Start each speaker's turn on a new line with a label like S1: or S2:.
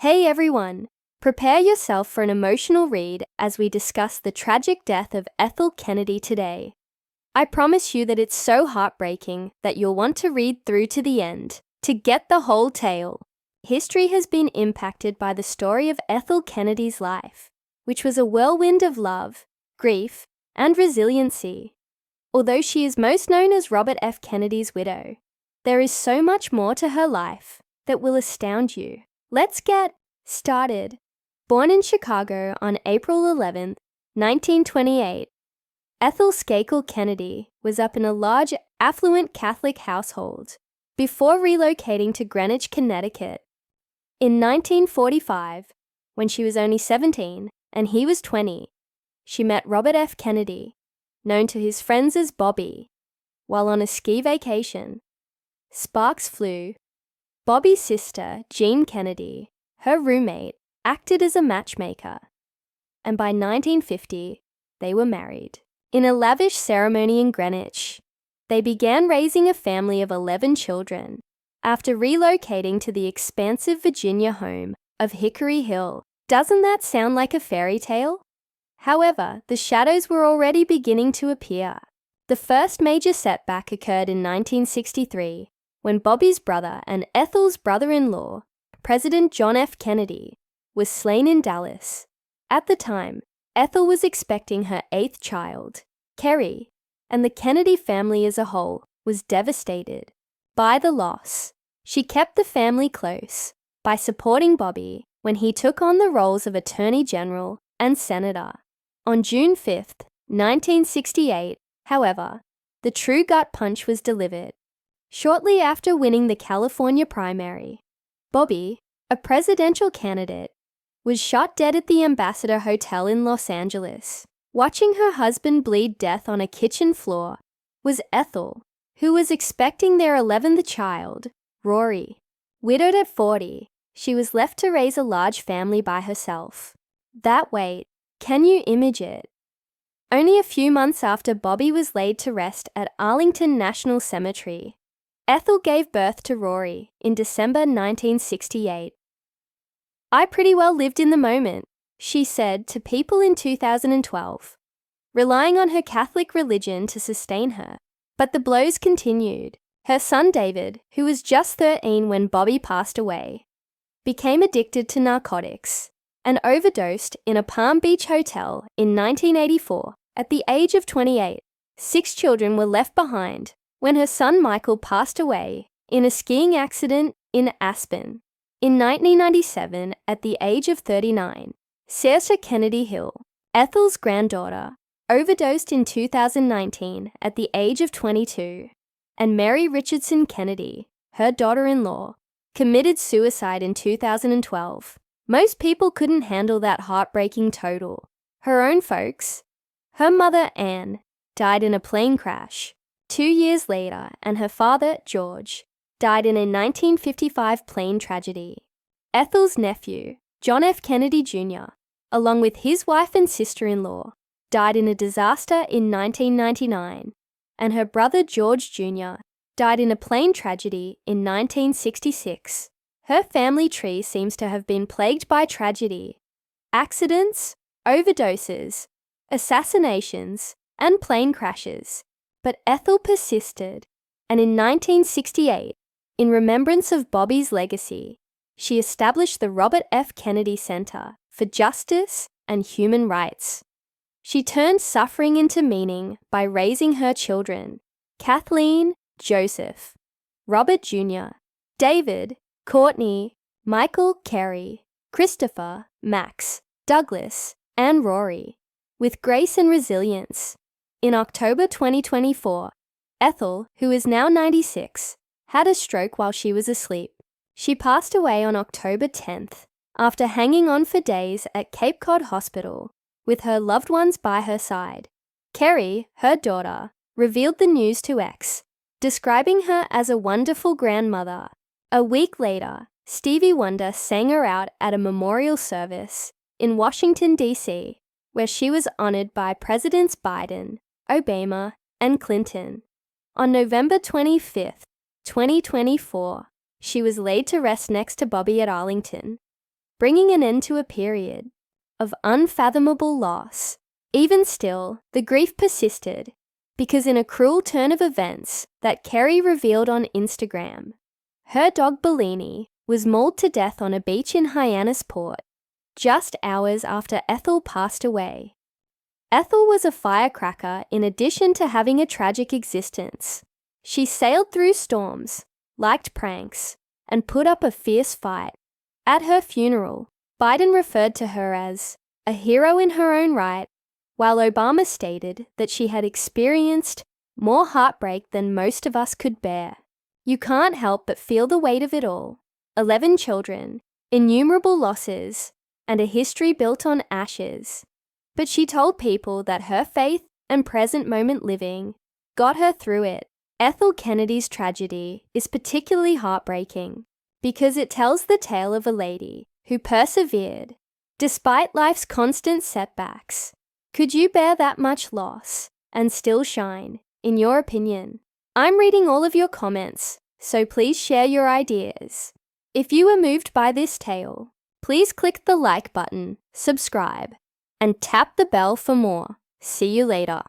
S1: Hey everyone! Prepare yourself for an emotional read as we discuss the tragic death of Ethel Kennedy today. I promise you that it's so heartbreaking that you'll want to read through to the end to get the whole tale. History has been impacted by the story of Ethel Kennedy's life, which was a whirlwind of love, grief, and resiliency. Although she is most known as Robert F. Kennedy's widow, there is so much more to her life that will astound you. Let's get started. Born in Chicago on April 11, 1928, Ethel Kennedy was up in a large, affluent Catholic household before relocating to Greenwich, Connecticut. In 1945, when she was only 17 and he was 20, she met Robert F. Kennedy, known to his friends as Bobby, while on a ski vacation. Sparks flew. Bobby's sister, Jean Kennedy, her roommate, acted as a matchmaker, and by 1950, they were married. In a lavish ceremony in Greenwich, they began raising a family of 11 children after relocating to the expansive Virginia home of Hickory Hill. Doesn't that sound like a fairy tale? However, the shadows were already beginning to appear. The first major setback occurred in 1963, when Bobby's brother and Ethel's brother-in-law, President John F. Kennedy, was slain in Dallas. At the time, Ethel was expecting her 8th child, Kerry, and the Kennedy family as a whole was devastated by the loss. She kept the family close by supporting Bobby when he took on the roles of Attorney General and Senator. On June 5, 1968, however, the true gut punch was delivered. Shortly after winning the California primary, Bobby, a presidential candidate, was shot dead at the Ambassador Hotel in Los Angeles. Watching her husband bleed death on a kitchen floor was Ethel, who was expecting their 11th child, Rory. Widowed at 40, she was left to raise a large family by herself. That weight, can you imagine it? Only a few months after Bobby was laid to rest at Arlington National Cemetery, Ethel gave birth to Rory in December 1968. "I pretty well lived in the moment," she said to People in 2012, relying on her Catholic religion to sustain her. But the blows continued. Her son David, who was just 13 when Bobby passed away, became addicted to narcotics and overdosed in a Palm Beach hotel in 1984 at the age of 28. 6 children were left behind when her son Michael passed away in a skiing accident in Aspen. In 1997, at the age of 39, Sarah Kennedy Hill, Ethel's granddaughter, overdosed in 2019 at the age of 22, and Mary Richardson Kennedy, her daughter-in-law, committed suicide in 2012. Most people couldn't handle that heartbreaking total. Her own folks, her mother Anne, died in a plane crash 2 years later, and her father, George, died in a 1955 plane tragedy. Ethel's nephew, John F. Kennedy Jr., along with his wife and sister-in-law, died in a disaster in 1999, and her brother George Jr. died in a plane tragedy in 1966. Her family tree seems to have been plagued by tragedy, accidents, overdoses, assassinations, and plane crashes. But Ethel persisted, and in 1968, in remembrance of Bobby's legacy, she established the Robert F. Kennedy Center for Justice and Human Rights. She turned suffering into meaning by raising her children, Kathleen, Joseph, Robert Jr., David, Courtney, Michael, Kerry, Christopher, Max, Douglas, and Rory, with grace and resilience. In October 2024, Ethel, who is now 96, had a stroke while she was asleep. She passed away on October 10th after hanging on for days at Cape Cod Hospital with her loved ones by her side. Kerry, her daughter, revealed the news to X, describing her as a wonderful grandmother. A week later, Stevie Wonder sang her out at a memorial service in Washington, D.C., where she was honored by Presidents Biden, Obama, and Clinton. On November 25, 2024, she was laid to rest next to Bobby at Arlington. bringing an end to a period of unfathomable loss. Even still, the grief persisted, because in a cruel turn of events that Kerry revealed on Instagram, her dog Bellini was mauled to death on a beach in Hyannisport just hours after Ethel passed away. Ethel was a firecracker in addition to having a tragic existence. She sailed through storms, liked pranks, and put up a fierce fight. At her funeral, Biden referred to her as a hero in her own right, while Obama stated that she had experienced more heartbreak than most of us could bear. You can't help but feel the weight of it all. 11 children, innumerable losses, and a history built on ashes. But she told people that her faith and present moment living got her through it. Ethel Kennedy's tragedy is particularly heartbreaking because it tells the tale of a lady who persevered despite life's constant setbacks. Could you bear that much loss and still shine, in your opinion? I'm reading all of your comments, so please share your ideas. If you were moved by this tale, please click the like button, subscribe, and tap the bell for more. See you later.